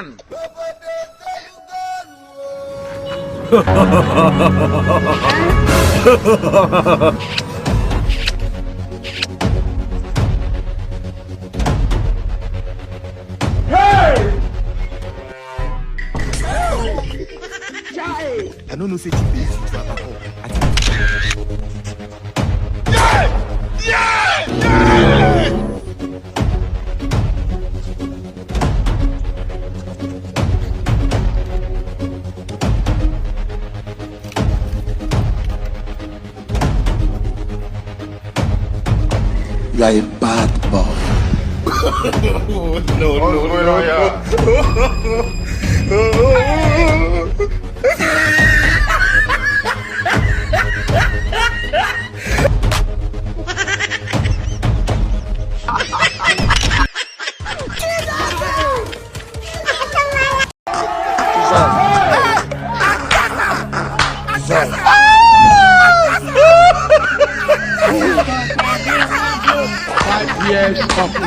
man. I don't know say you be you are a bad boy. Yes, of my